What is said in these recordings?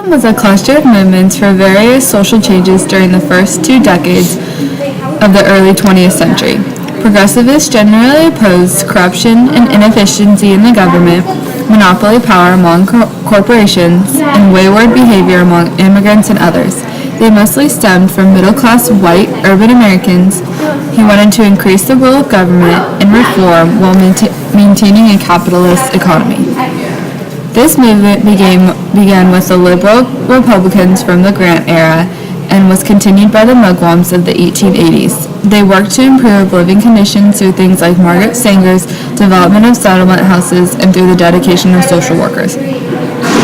Progressivism was a cluster of movements for various social changes during the first 2 decades of the early 20th century. Progressivists generally opposed corruption and inefficiency in the government, monopoly power among corporations, and wayward behavior among immigrants and others. They mostly stemmed from middle-class white urban Americans who wanted to increase the role of government and reform while maintaining a capitalist economy. This movement began with the liberal Republicans from the Grant era and was continued by the Mugwumps of the 1880s. They worked to improve living conditions through things like Margaret Sanger's development of settlement houses and through the dedication of social workers.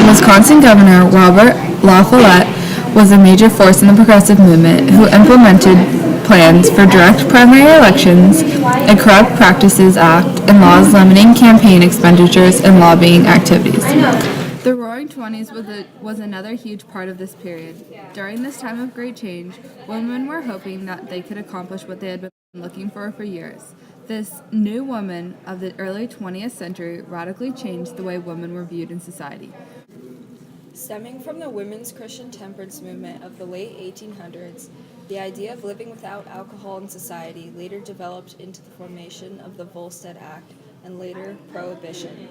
Wisconsin Governor Robert La Follette was a major force in the progressive movement who implemented plans for direct primary elections, a Corrupt Practices Act, and laws limiting campaign expenditures and lobbying activities. The Roaring Twenties was another huge part of this period. During this time of great change, women were hoping that they could accomplish what they had been looking for years. This new woman of the early 20th century radically changed the way women were viewed in society. Stemming from the women's Christian temperance movement of the late 1800s, the idea of living without alcohol in society later developed into the formation of the Volstead Act and later Prohibition.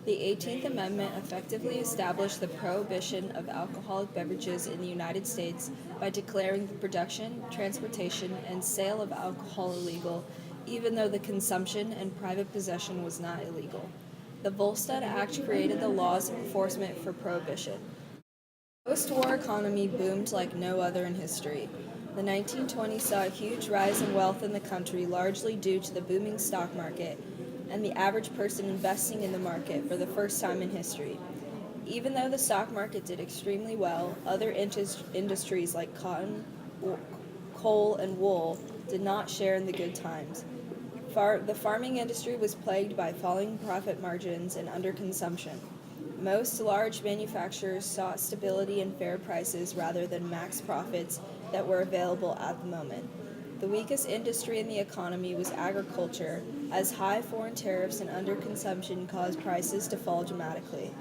The 18th Amendment effectively established the prohibition of alcoholic beverages in the United States by declaring the production, transportation, and sale of alcohol illegal, even though the consumption and private possession was not illegal. The Volstead Act created the laws of enforcement for prohibition. The post-war economy boomed like no other in history. The 1920s saw a huge rise in wealth in the country, largely due to the booming stock market and the average person investing in the market for the first time in history. Even though the stock market did extremely well, other industries like cotton, coal, and wool did not share in the good times. The farming industry was plagued by falling profit margins and underconsumption. Most large manufacturers sought stability and fair prices rather than max profits that were available at the moment. The weakest industry in the economy was agriculture, as high foreign tariffs and underconsumption caused prices to fall dramatically.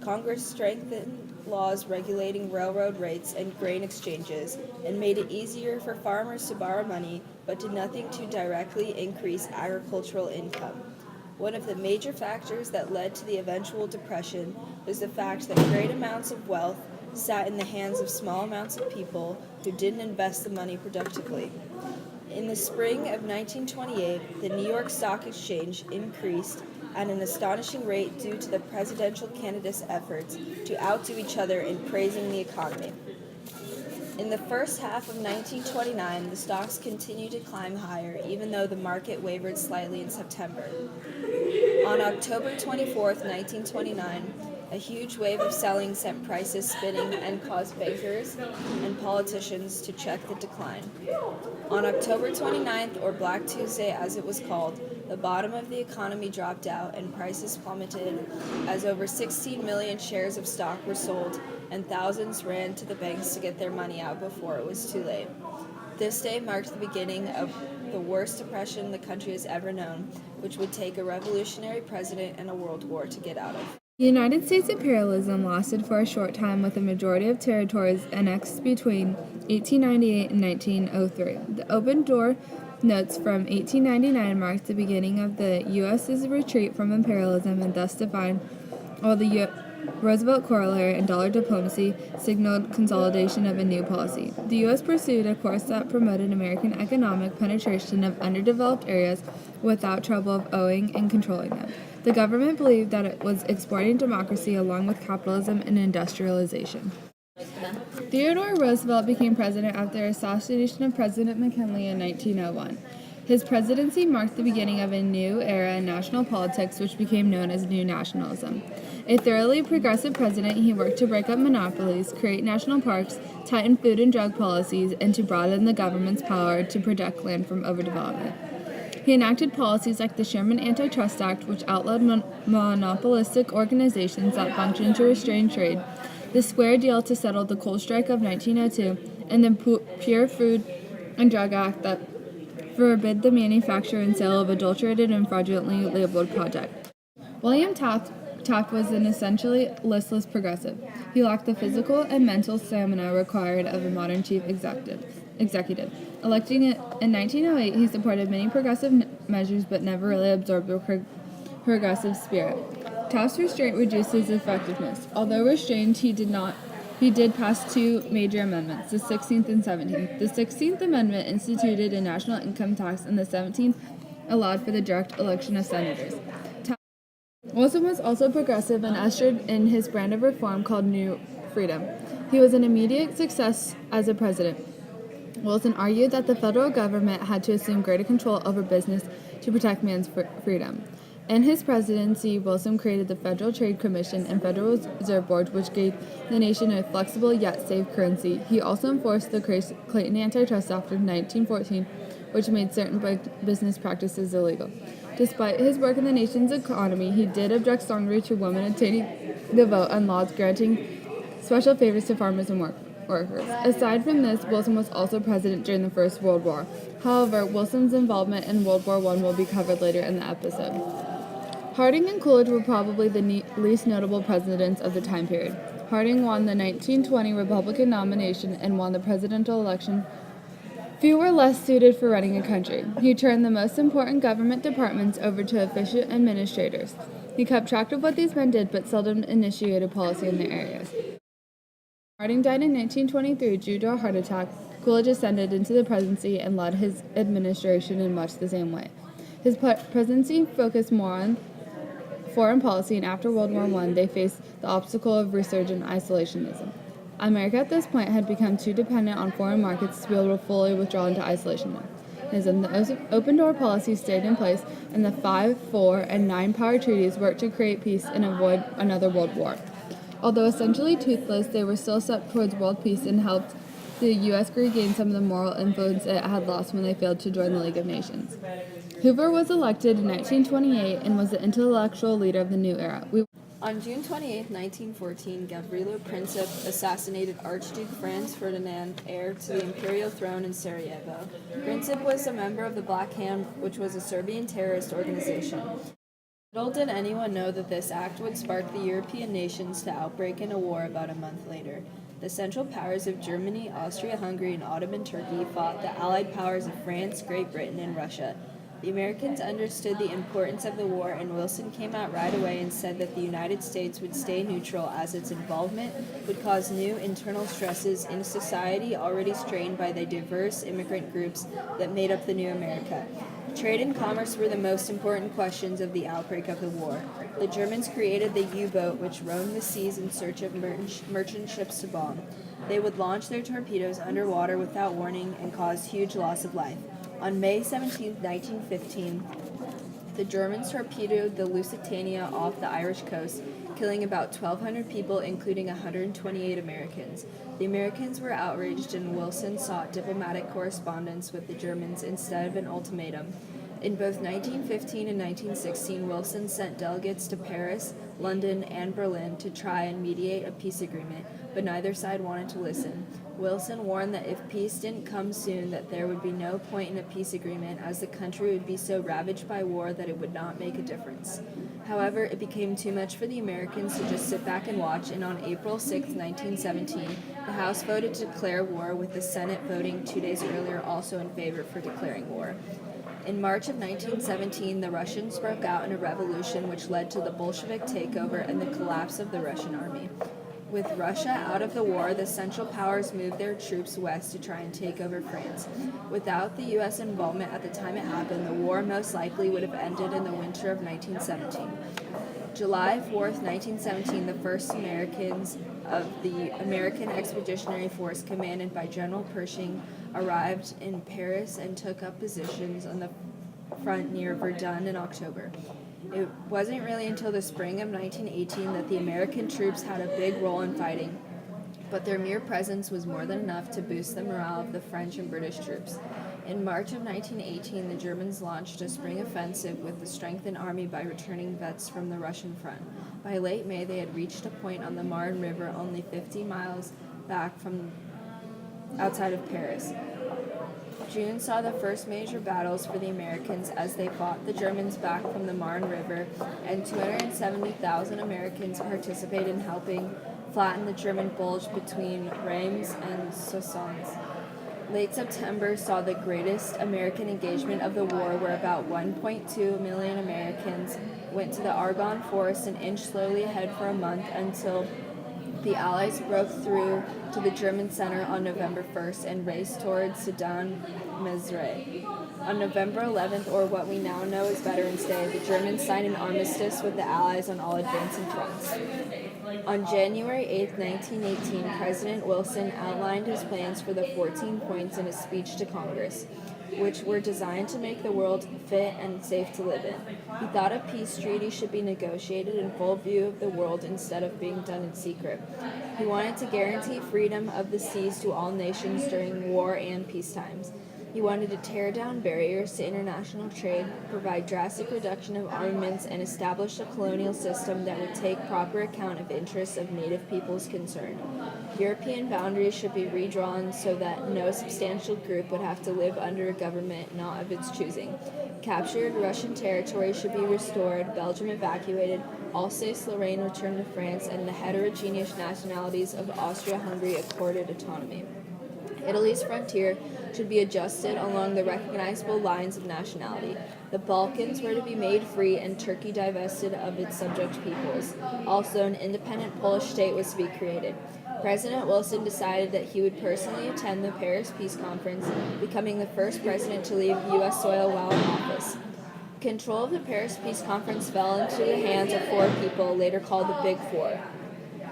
Congress strengthened laws regulating railroad rates and grain exchanges and made it easier for farmers to borrow money, but did nothing to directly increase agricultural income. One of the major factors that led to the eventual depression was the fact that great amounts of wealth sat in the hands of small amounts of people who didn't invest the money productively. In the spring of 1928, the New York Stock Exchange increased at an astonishing rate due to the presidential candidates' efforts to outdo each other in praising the economy. In the first half of 1929, the stocks continued to climb higher, even though the market wavered slightly in September. On October 24, 1929, a huge wave of selling sent prices spinning and caused bankers and politicians to check the decline. On October 29th, or Black Tuesday as it was called, the bottom of the economy dropped out and prices plummeted as over 16 million shares of stock were sold and thousands ran to the banks to get their money out before it was too late. This day marked the beginning of the worst depression the country has ever known, which would take a revolutionary president and a world war to get out of. The United States imperialism lasted for a short time, with a majority of territories annexed between 1898 and 1903. The Open Door Notes from 1899 marked the beginning of the U.S.'s retreat from imperialism and thus defined all the Roosevelt corollary and dollar diplomacy signaled consolidation of a new policy. The U.S. pursued a course that promoted American economic penetration of underdeveloped areas without trouble of owning and controlling them. The government believed that it was exporting democracy along with capitalism and industrialization. Theodore Roosevelt became president after the assassination of President McKinley in 1901. His presidency marked the beginning of a new era in national politics, which became known as New Nationalism. A thoroughly progressive president, he worked to break up monopolies, create national parks, tighten food and drug policies, and to broaden the government's power to protect land from overdevelopment. He enacted policies like the Sherman Antitrust Act, which outlawed monopolistic organizations that functioned to restrain trade, the Square Deal to settle the coal strike of 1902, and the Pure Food and Drug Act that forbid the manufacture and sale of adulterated and fraudulently labeled product. William Taft Taft was an essentially listless progressive. He lacked the physical and mental stamina required of a modern chief executive. Electing it in 1908, he supported many progressive measures but never really absorbed the progressive spirit. Taft's restraint reduced his effectiveness. Although restrained, he did pass two major amendments, the 16th and 17th. The 16th Amendment instituted a national income tax, and the 17th allowed for the direct election of senators. Wilson was also progressive and ushered in his brand of reform called New Freedom. He was an immediate success as a president. Wilson argued that the federal government had to assume greater control over business to protect man's freedom. In his presidency, Wilson created the Federal Trade Commission and Federal Reserve Board, which gave the nation a flexible yet safe currency. He also enforced the Clayton Antitrust Act of 1914, which made certain business practices illegal. Despite his work in the nation's economy, he did object strongly to women obtaining the vote and laws granting special favors to farmers and workers. Aside from this, Wilson was also president during the First World War. However, Wilson's involvement in World War I will be covered later in the episode. Harding and Coolidge were probably the least notable presidents of the time period. Harding won the 1920 Republican nomination and won the presidential election. Few were less suited for running a country. He turned the most important government departments over to efficient administrators. He kept track of what these men did, but seldom initiated policy in their areas. Harding died in 1923 due to a heart attack. Coolidge ascended into the presidency and led his administration in much the same way. His presidency focused more on foreign policy, and after World War I, they faced the obstacle of resurgent isolationism. America at this point had become too dependent on foreign markets to be able to fully withdraw into isolationism. The open door policy stayed in place, and the 5, 4, and 9 power treaties worked to create peace and avoid another world war. Although essentially toothless, they were still steps towards world peace and helped the U.S. regain some of the moral influence it had lost when they failed to join the League of Nations. Hoover was elected in 1928 and was the intellectual leader of the new era. On June 28, 1914, Gavrilo Princip assassinated Archduke Franz Ferdinand, heir to the imperial throne in Sarajevo. Princip was a member of the Black Hand, which was a Serbian terrorist organization. Little did anyone know that this act would spark the European nations to outbreak in a war about a month later. The Central Powers of Germany, Austria-Hungary, and Ottoman Turkey fought the Allied powers of France, Great Britain, and Russia. The Americans understood the importance of the war, and Wilson came out right away and said that the United States would stay neutral as its involvement would cause new internal stresses in a society already strained by the diverse immigrant groups that made up the new America. Trade and commerce were the most important questions of the outbreak of the war. The Germans created the U-boat, which roamed the seas in search of merchant ships to bomb. They would launch their torpedoes underwater without warning and cause huge loss of life. On May 17, 1915, the Germans torpedoed the Lusitania off the Irish coast, killing about 1,200 people, including 128 Americans. The Americans were outraged, and Wilson sought diplomatic correspondence with the Germans instead of an ultimatum. In both 1915 and 1916, Wilson sent delegates to Paris, London, and Berlin to try and mediate a peace agreement, but neither side wanted to listen. Wilson warned that if peace didn't come soon, that there would be no point in a peace agreement, as the country would be so ravaged by war that it would not make a difference. However, it became too much for the Americans to just sit back and watch, and on April 6, 1917, the House voted to declare war, with the Senate voting 2 days earlier also in favor for declaring war. In March of 1917, the Russians broke out in a revolution which led to the Bolshevik takeover and the collapse of the Russian army. With Russia out of the war, the Central Powers moved their troops west to try and take over France. Without the U.S. involvement at the time it happened, the war most likely would have ended in the winter of 1917. July 4, 1917, the first Americans of the American Expeditionary Force, commanded by General Pershing, arrived in Paris and took up positions on the front near Verdun in October. It wasn't really until the spring of 1918 that the American troops had a big role in fighting, but their mere presence was more than enough to boost the morale of the French and British troops. In March of 1918, the Germans launched a spring offensive with the strengthened army by returning vets from the Russian front. By late May, they had reached a point on the Marne River only 50 miles back from outside of Paris. June saw the first major battles for the Americans as they fought the Germans back from the Marne River, and 270,000 Americans participated in helping flatten the German bulge between Reims and Soissons. Late September saw the greatest American engagement of the war, where about 1.2 million Americans went to the Argonne Forest and inched slowly ahead for a month until the Allies broke through to the German center on November 1st and raced towards Sedan-Mesre. On November 11th, or what we now know as Veterans Day, the Germans signed an armistice with the Allies on all advancing fronts. On January 8, 1918, President Wilson outlined his plans for the 14 points in a speech to Congress, which were designed to make the world fit and safe to live in. He thought a peace treaty should be negotiated in full view of the world instead of being done in secret. He wanted to guarantee freedom of the seas to all nations during war and peace times. He wanted to tear down barriers to international trade, provide drastic reduction of armaments, and establish a colonial system that would take proper account of interests of native peoples concerned. European boundaries should be redrawn so that no substantial group would have to live under a government not of its choosing. Captured Russian territory should be restored, Belgium evacuated, Alsace-Lorraine returned to France, and the heterogeneous nationalities of Austria-Hungary accorded autonomy. Italy's frontier should be adjusted along the recognizable lines of nationality. The Balkans were to be made free and Turkey divested of its subject peoples. Also, an independent Polish state was to be created. President Wilson decided that he would personally attend the Paris Peace Conference, becoming the first president to leave U.S. soil while in office. Control of the Paris Peace Conference fell into the hands of four people, later called the Big Four: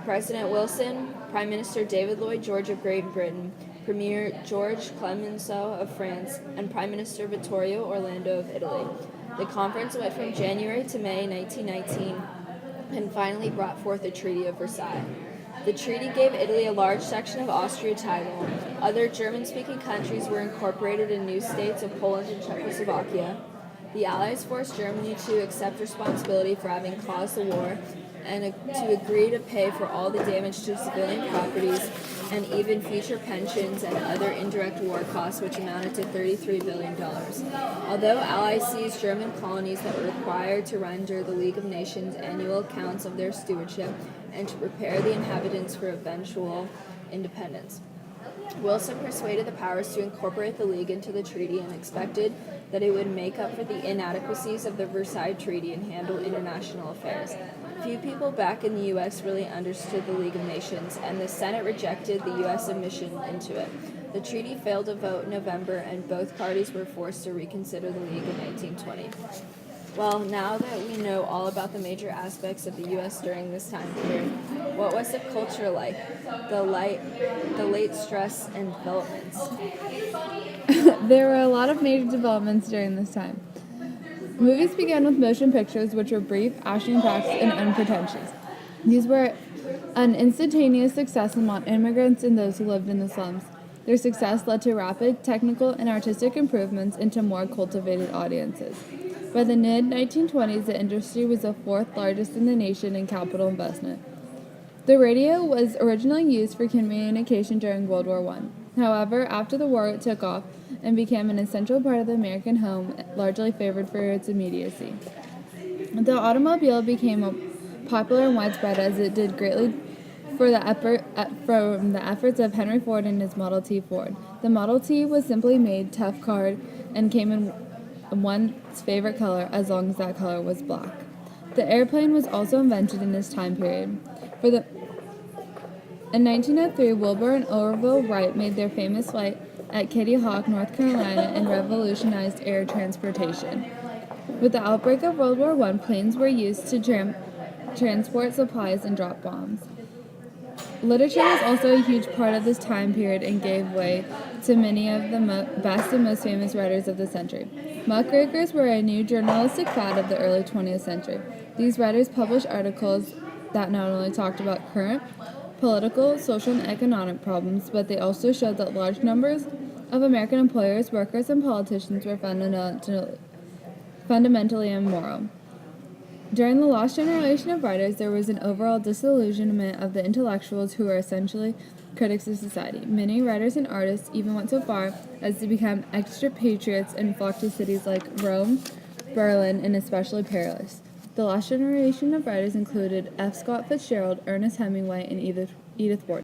President Wilson, Prime Minister David Lloyd George of Great Britain, Premier George Clemenceau of France, and Prime Minister Vittorio Orlando of Italy. The conference went from January to May 1919 and finally brought forth the Treaty of Versailles. The treaty gave Italy a large section of Austria-Tyrol. Other German-speaking countries were incorporated in new states of Poland and Czechoslovakia. The Allies forced Germany to accept responsibility for having caused the war and to agree to pay for all the damage to civilian properties and even future pensions and other indirect war costs, which amounted to $33 billion. Although Allies seized German colonies that were required to render the League of Nations annual accounts of their stewardship and to prepare the inhabitants for eventual independence. Wilson persuaded the powers to incorporate the League into the treaty and expected that it would make up for the inadequacies of the Versailles Treaty and handle international affairs. Few people back in the U.S. really understood the League of Nations, and the Senate rejected the U.S. admission into it. The treaty failed to vote in November, and both parties were forced to reconsider the League in 1920. Well, now that we know all about the major aspects of the U.S. during this time period, what was the culture like? The late stress and developments. There were a lot of major developments during this time. Movies began with motion pictures, which were brief, action-packed, and unpretentious. These were an instantaneous success among immigrants and those who lived in the slums. Their success led to rapid technical and artistic improvements into more cultivated audiences. By the mid-1920s, the industry was the fourth largest in the nation in capital investment. The radio was originally used for communication during World War I. However, after the war, it took off and became an essential part of the American home, largely favored for its immediacy. The automobile became popular and widespread, as it did greatly from the efforts of Henry Ford and his Model T Ford. The Model T was simply made, tough card, and came in one's favorite color, as long as that color was black. The airplane was also invented in this time period. In 1903, Wilbur and Orville Wright made their famous flight at Kitty Hawk, North Carolina, and revolutionized air transportation. With the outbreak of World War I, planes were used to transport supplies and drop bombs. Literature was also a huge part of this time period and gave way to many of the best and most famous writers of the century. Muckrakers were a new journalistic fad of the early 20th century. These writers published articles that not only talked about current political, social, and economic problems, but they also showed that large numbers of American employers, workers, and politicians were fundamentally immoral. During the lost generation of writers, there was an overall disillusionment of the intellectuals who were essentially critics of society. Many writers and artists even went so far as to become extra patriots and flock to cities like Rome, Berlin, and especially Paris. The lost generation of writers included F. Scott Fitzgerald, Ernest Hemingway, and Edith Wharton.